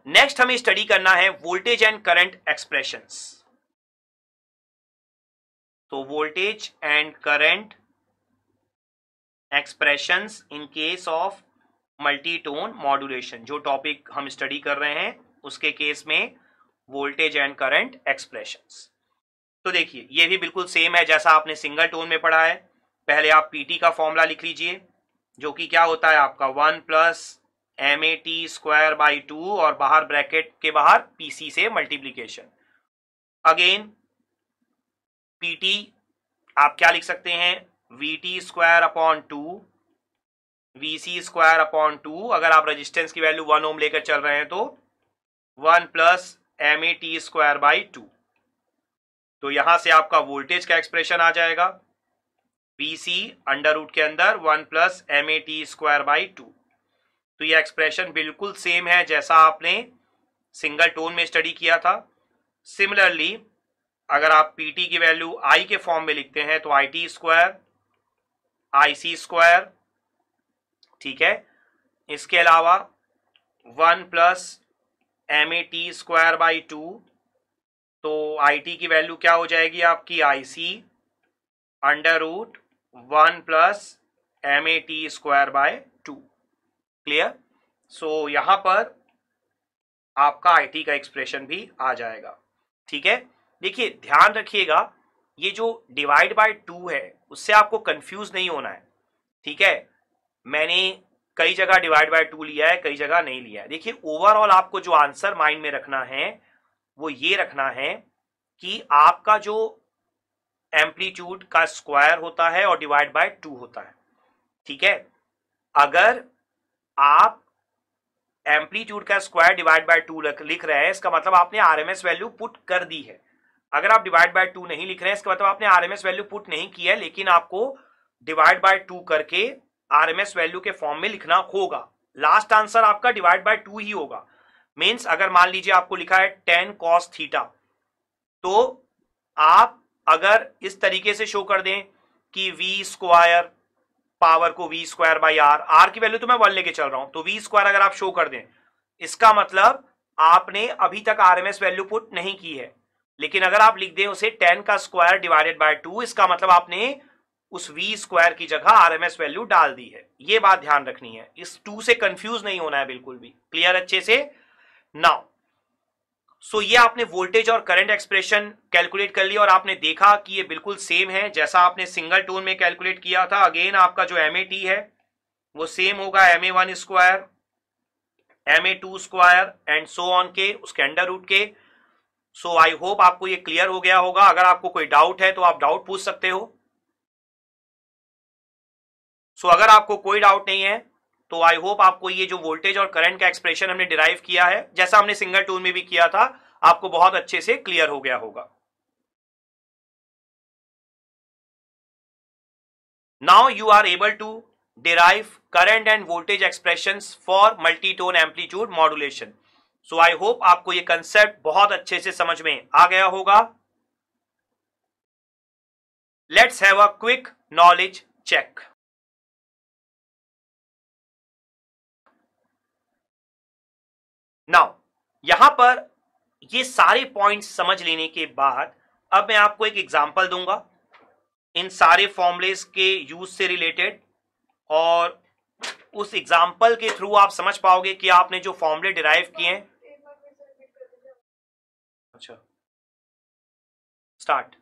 Next हमें study करना है वोल्टेज एंड करंट एक्सप्रेशंस। तो voltage and current expressions in case of multitone modulation, जो टॉपिक हम स्टडी कर रहे हैं उसके केस में वोल्टेज एंड करंट एक्सप्रेशंस। तो देखिए ये भी बिल्कुल सेम है जैसा आपने सिंगल टोन में पढ़ा है। पहले आप पीटी का फॉर्मूला लिख लीजिए, जो कि क्या होता है आपका 1 प्लस MAT²/2 और बाहर ब्रैकेट के बाहर PC से मल्टीप्लीकेशन। अगेन PT आप क्या लिख सकते हैं, VT²/2 VC²/2। अगर आप रेजिस्टेंस की वैल्यू 1 ओम लेकर चल रहे हैं तो 1 प्लस MAT²/2। तो यहां से आपका वोल्टेज का एक्सप्रेशन आ जाएगा VC अंडर रूट के अंदर 1 प्लस MAT²/2। तो ये एक्सप्रेशन बिल्कुल सेम है जैसा आपने सिंगल टोन में स्टडी किया था। सिमिलरली अगर आप PT की वैल्यू I के फॉर्म में लिखते हैं तो IT² IC², ठीक है। इसके अलावा 1 प्लस MAT²/2, तो IT की वैल्यू क्या हो जाएगी आपकी IC under root 1 plus MAT²/2। Clear. So यहां पर आपका IT का एक्सप्रेशन भी आ जाएगा, ठीक है। देखिए ध्यान रखिएगा, ये जो डिवाइड बाय 2 है उससे आपको कंफ्यूज नहीं होना है, ठीक है। मैंने कई जगह डिवाइड बाय 2 लिया है, कई जगह नहीं लिया है। देखिए ओवरऑल आपको जो आंसर माइंड में रखना है वो ये रखना है कि आपका जो एम्पलीट्यूड का स्क्वायर होता है और डिवाइड बाय 2 होता है, ठीक है। अगर आप एम्पलीट्यूड का स्क्वायर डिवाइड बाय 2 लिख रहे हैं, इसका मतलब आपने आरएमएस वैल्यू पुट कर दी है। अगर आप डिवाइड बाय 2 नहीं लिख रहे हैं, इसका मतलब आपने आरएमएस वैल्यू पुट नहीं की है, लेकिन आपको डिवाइड बाय 2 करके आरएमएस वैल्यू के फॉर्म में लिखना होगा। लास्ट आंसर आपका डिवाइड बाय 2 ही होगा। मींस अगर मान लीजिए आपको लिखा है 10 cos थीटा, तो आप अगर इस तरीके से शो कर दें कि V² पावर को V²/R, R की वैल्यू तो मैं 1 लेके चल रहा हूं, तो V² अगर आप शो कर दें, इसका मतलब आपने अभी तक आरएमएस वैल्यू पुट नहीं की है। लेकिन अगर आप लिख दें उसे 10 का स्क्वायर डिवाइडेड बाय 2, इसका मतलब आपने उस V² की जगह आरएमएस वैल्यू डाल दी है। ये बात ध्यान रखनी है, इस 2 से कंफ्यूज नहीं होना है बिल्कुल भी। क्लियर अच्छे से। नाउ सो ये आपने वोल्टेज और करंट एक्सप्रेशन कैलकुलेट कर लिया और आपने देखा कि ये बिल्कुल सेम है जैसा आपने सिंगल टोन में कैलकुलेट किया था। अगेन आपका जो MAT है वो सेम होगा MA1² MA2² and so on के, उसके अंडर रूट के। सो आई होप आपको ये क्लियर हो गया होगा। अगर आपको कोई डाउट है तो आप डाउट पूछ सकते हो। सो अगर आपको कोई डाउट नहीं है तो आई होप आपको ये जो वोल्टेज और करंट का एक्सप्रेशन हमने डिराइव किया है, जैसा हमने सिंगल टोन में भी किया था, आपको बहुत अच्छे से क्लियर हो गया होगा। Now you are able to derive current and voltage expressions for multitone amplitude modulation. So I hope आपको ये कंसेप्ट बहुत अच्छे से समझ में आ गया होगा। Let's have a quick knowledge check. Now यहां पर ये सारे पॉइंट्स समझ लेने के बाद अब मैं आपको एक एग्जांपल दूंगा इन सारे फॉर्मूलेस के यूज से रिलेटेड, और उस एग्जांपल के थ्रू आप समझ पाओगे कि आपने जो फॉर्मूले डिराइव किए हैं। अच्छा स्टार्ट।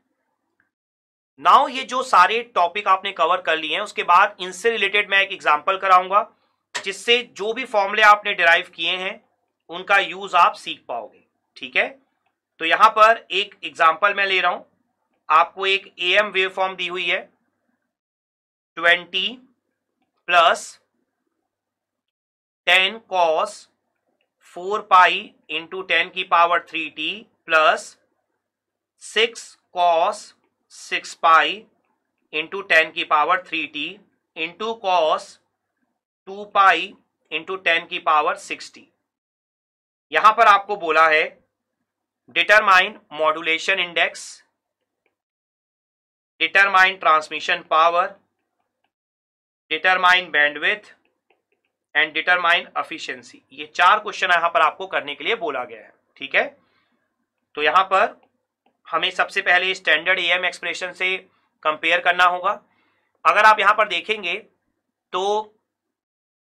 नाउ ये जो सारे टॉपिक आपने कवर कर लिए हैं, उसके बाद इनसे रिलेटेड मैं एक एग्जांपल कराऊंगा जिससे जो भी फॉर्मूले आपने डिराइव किए हैं उनका यूज आप सीख पाओगे, ठीक है। तो यहां पर एक एग्जांपल मैं ले रहा हूं। आपको एक AM वेव फॉर्म दी हुई है 20 प्लस 10 cos 4 पाई इंटू 10 की power 3t plus 6 cos 6 pi into 10 की power 3t into cos 2 pi into 10 की पावर 6t। यहां पर आपको बोला है determine modulation index, determine transmission power, determine bandwidth and determine efficiency. ये 4 क्वेश्चन यहां पर आपको करने के लिए बोला गया है, ठीक है। तो यहां पर हमें सबसे पहले स्टैंडर्ड एएम एक्सप्रेशन से कंपेयर करना होगा। अगर आप यहां पर देखेंगे तो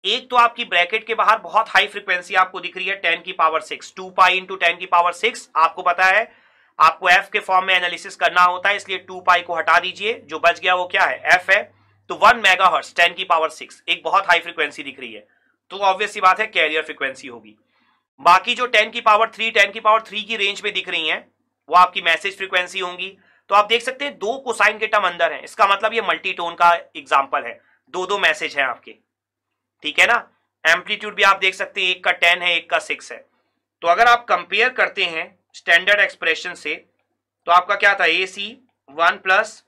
एक तो आपकी ब्रैकेट के बाहर बहुत हाई फ्रीक्वेंसी आपको दिख रही है 10 की पावर 6, 2 पाई इंटू 10 की पावर 6। आपको पता है आपको एफ के फॉर्म में एनालिसिस करना होता है, इसलिए 2 पाई को हटा दीजिए, जो बच गया वो क्या है, एफ है। तो 1 मेगाहर्ट्ज 10 की पावर 6 एक बहुत हाई फ्रीक्वेंसी दिख रही है, तो ऑब्वियस सी बात है कैरियर फ्रीक्वेंसी होगी। बाकी जो 10 की पावर 3 10 की पावर 3 की रेंज में दिख रही हैं वो आपकी मैसेज फ्रीक्वेंसी होंगी। तो आप देख सकते हैं 2 कोसाइन के टर्म अंदर है, इसका मतलब ये मल्टीटोन का एग्जांपल है, 2 मैसेज है आपके, ठीक है ना। एम्पलीट्यूड भी आप देख सकते हैं, एक का 10 है एक का 6 है। तो अगर आप कंपेयर करते हैं स्टैंडर्ड एक्सप्रेशन से तो आपका क्या था, A C 1 plus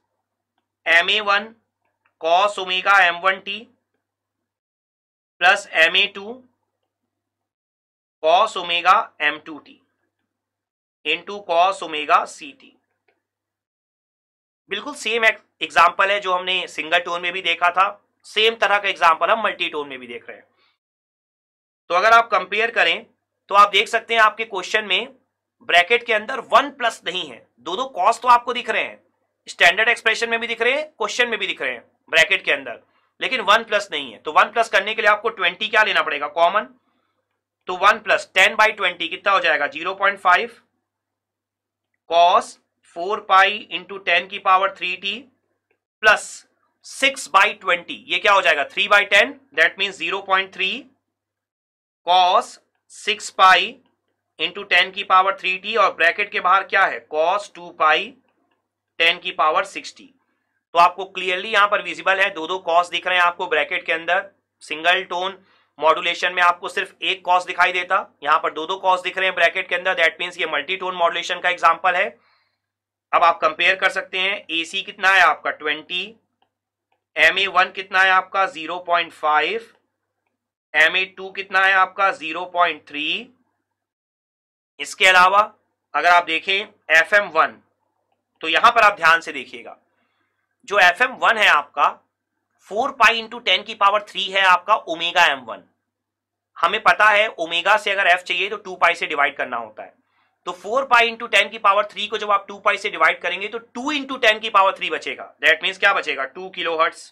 M A 1 cos omega m1 t plus M A 2 cos omega m2 t into cos omega C T. बिल्कुल सेम एग्जाम्पल है जो हमने सिंगल टोन में भी देखा था, सेम तरह का एग्जाम्पल हम मल्टी टोन में भी देख रहे हैं। तो अगर आप कंपेयर करें तो आप देख सकते हैं आपके क्वेश्चन में ब्रैकेट के अंदर 1 प्लस नहीं है, दो कॉस तो आपको दिख रहे हैं, स्टैंडर्ड एक्सप्रेशन में भी दिख रहे हैं, क्वेश्चन में भी दिख रहे हैं ब्रैकेट के अंदर, लेकिन 1 प्लस नहीं है। तो 1 प्लस करने के लिए आपको 20 क्या लेना पड़ेगा, कॉमन। तो 1 प्लस 10/20 कितना हो जाएगा, 0.5 कॉस 4 पाई इंटू 10 की पावर 3t प्लस 6/20, ये क्या हो जाएगा 3/10, that means 0.3 cos 6 pi into 10 की पावर 3t, और ब्रैकेट के बाहर क्या है, कॉस 2 पाई 10 की पावर 6t। तो आपको क्लियरली यहां पर विजिबल है, दो कॉस दिख रहे हैं आपको ब्रैकेट के अंदर। सिंगल टोन मॉड्यूलेशन में आपको सिर्फ एक कॉस दिखाई देता, यहां पर दो कॉस दिख रहे हैं ब्रैकेट के अंदर, दैट मीन्स ये मल्टी टोन मॉड्यूलेशन का एग्जांपल है। अब आप कंपेयर कर सकते हैं, एसी कितना है आपका 20, MA1 कितना है आपका 0.5, MA2 कितना है आपका 0.3। इसके अलावा अगर आप देखें FM1, तो यहां पर आप ध्यान से देखिएगा, जो FM1 है आपका 4 पाई इंटू 10 की पावर 3 है आपका ओमेगा M1। हमें पता है ओमेगा से अगर F चाहिए तो 2 पाई से डिवाइड करना होता है, तो 4 पाई इंटू 10 की पावर 3 को जब आप 2 पाई से डिवाइड करेंगे तो 2 इंटू 10 की पावर 3 बचेगा, दैट मीन्स क्या बचेगा, 2 किलोहर्ट्ज।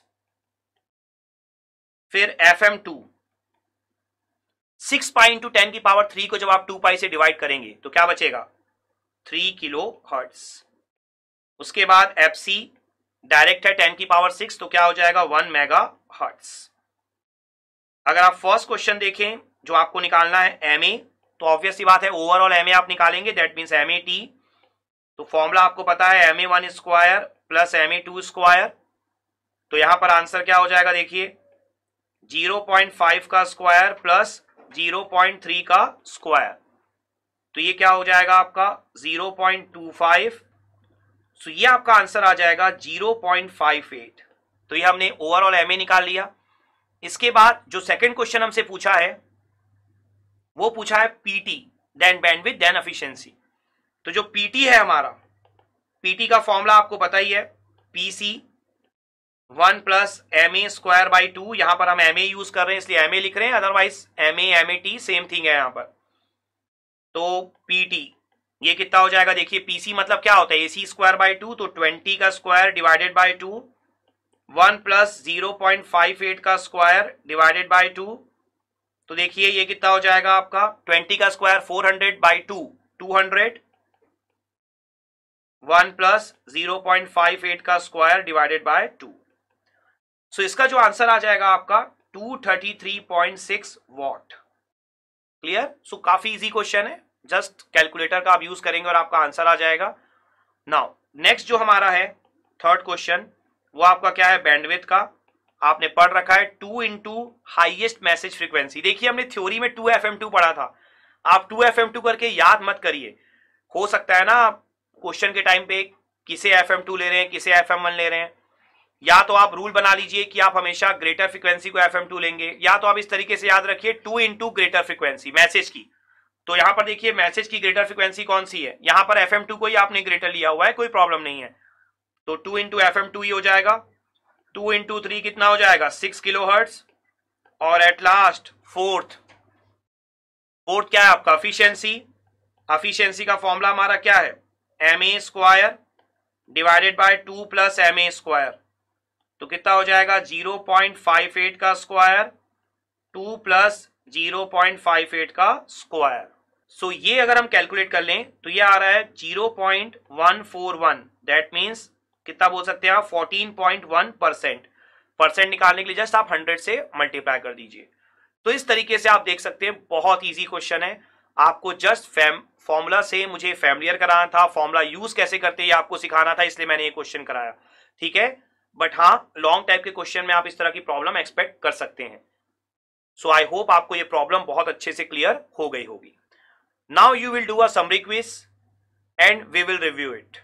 फिर FM2 6 पाई इंटू 10 की पावर 3 को जब आप 2 पाई से डिवाइड करेंगे तो क्या बचेगा, 3 किलोहर्ट्ज। उसके बाद FC डायरेक्ट है 10 की पावर 6, तो क्या हो जाएगा 1 मेगा हर्ट्ज। अगर आप फर्स्ट क्वेश्चन देखें जो आपको निकालना है MA, तो ऑब्वियस सी बात है ओवरऑल MA आप निकालेंगे, दैट मीन्स MAT। तो फॉर्मूला आपको पता है MA1 square plus MA2 square. तो यहां पर आंसर क्या हो जाएगा, देखिए 0.5 का स्क्वायर प्लस 0.3 का स्क्वायर, तो ये क्या हो जाएगा आपका 0.25। तो ये आपका आंसर आ जाएगा 0.58। तो ये हमने ओवरऑल MA निकाल लिया। इसके बाद जो सेकंड क्वेश्चन हमसे पूछा है वो पूछा है PT, then bandwidth then efficiency. तो जो PT है हमारा, PT का फॉर्मूला आपको पता ही है, PC 1 plus MA square by 2। यहां पर हम MA यूज कर रहे हैं इसलिए MA लिख रहे हैं, otherwise MA MAT same thing है यहां पर। तो PT ये कितना हो जाएगा, देखिए PC मतलब क्या होता है, AC स्क्वायर बाई 2, तो 20 का स्क्वायर डिवाइडेड बाई 2, 1 प्लस 0.58 का स्क्वायर डिवाइडेड बाई 2। तो देखिए ये कितना हो जाएगा आपका 20 का स्क्वायर 400 बाई 2 200, 1 प्लस 0.58 का स्क्वायर डिवाइडेड बाय 2। सो इसका जो आंसर आ जाएगा आपका 233.6 वॉट। क्लियर। सो काफी इजी क्वेश्चन है, जस्ट कैलकुलेटर का आप यूज करेंगे और आपका आंसर आ जाएगा। नाउ नेक्स्ट जो हमारा है थर्ड क्वेश्चन, वो आपका क्या है, बैंडविड्थ का। आपने पढ़ रखा है 2 इंटू हाइएस्ट मैसेज फ्रीक्वेंसी। देखिए हमने थ्योरी में 2FM2 पढ़ा था, आप 2FM2 करके याद मत करिए, हो सकता है ना क्वेश्चन के टाइम पे किसे FM2 ले रहे हैं किसे FM1 ले रहे हैं, या तो आप रूल बना लीजिए कि आप हमेशा ग्रेटर फ्रीक्वेंसी को FM2 लेंगे, या तो आप इस तरीके से याद रखिए 2 इंटू ग्रेटर फ्रीक्वेंसी मैसेज की। तो यहां पर देखिए मैसेज की ग्रेटर फ्रीक्वेंसी कौन सी है, यहां पर FM2 को ही आपने ग्रेटर लिया हुआ है, कोई प्रॉब्लम नहीं है। तो 2 इंटू FM2 ही हो जाएगा। 2 इंटू 3 कितना हो जाएगा 6 किलोहर्ट्ज, और एट लास्ट फोर्थ क्या है आपका? एफिशिएंसी का फॉर्मूला हमारा क्या है? ma square divided by 2 plus ma square, तो कितना हो जाएगा? 0.58 का स्क्वायर 2 प्लस 0.58 का स्क्वायर। सो ये अगर हम कैलकुलेट कर लें तो ये आ रहा है 0.141, दैट मीन्स कितना बोल सकते हैं आप? 14.1%। परसेंट निकालने के लिए जस्ट आप 100 से मल्टीप्लाई कर दीजिए। तो इस तरीके से आप देख सकते हैं, बहुत इजी क्वेश्चन है। आपको जस्ट फॉर्मूला से मुझे फैमिलियर कराना था, फॉर्मूला यूज कैसे करते हैं आपको सिखाना था, इसलिए मैंने ये क्वेश्चन कराया, ठीक है। बट हाँ, लॉन्ग टाइप के क्वेश्चन में आप इस तरह की प्रॉब्लम एक्सपेक्ट कर सकते हैं। सो आई होप आपको ये प्रॉब्लम बहुत अच्छे से क्लियर हो गई होगी। Now you will do a summary quiz and we will review it.